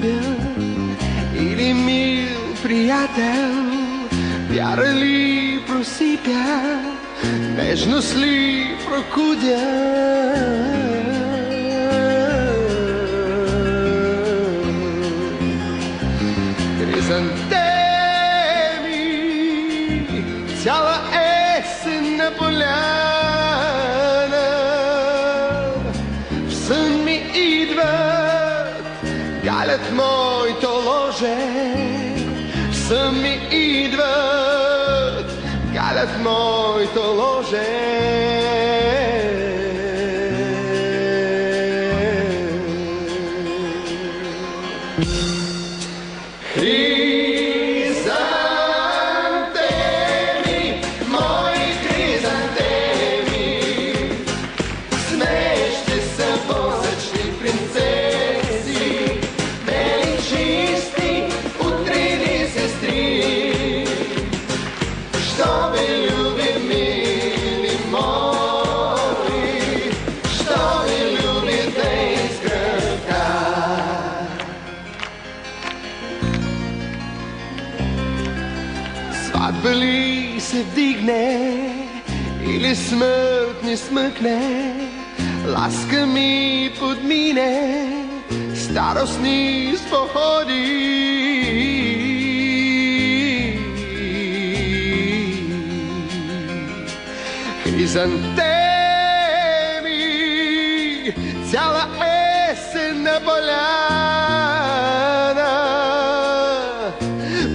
любя или мил приятел, вяра ли просипя, нежност ли прокудя? Хризантеми, цяла есен на поляна, в сън ми идват, галят моето ложе. В сън ми идват, галят моето ложе. Хризантеми, мои хризантеми, смешни са восъчни принцеси, бели чисти, утрини сестри. Що ме люби, мили мои, що ме любите из кръвта. Сватба ли се вдигне или смърт ни смъкне, ласка ми подмине, старостни споходи. Хризантеми, цяла есен на поляна,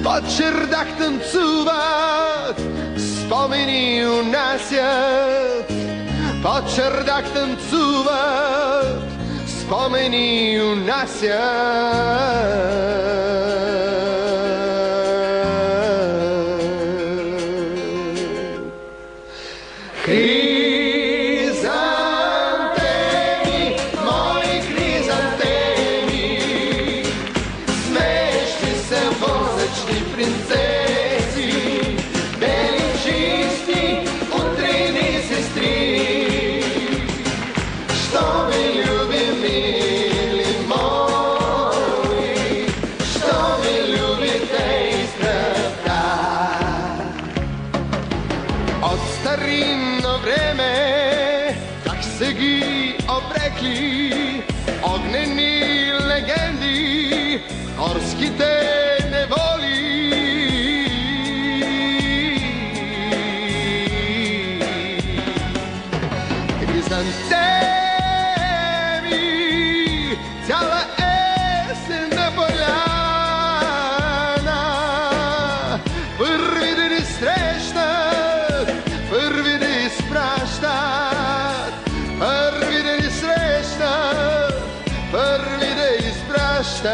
под чердак танцуват, спомени унасят. Под чердак танцуват, спомени унасят. Хризантеми, мои хризантеми, смешни са восъчни принцеси, бели чисти, утрини сестри. Що ме люби, мили мои, що ме любите из кръвта. От старинно време как се ги обрекли огнени легенди горските неволи. Хризантеми, цяла есен на поляна, първи да ни срещнат, първи да изпращат, първи да ни срещнат, първи да изпращат.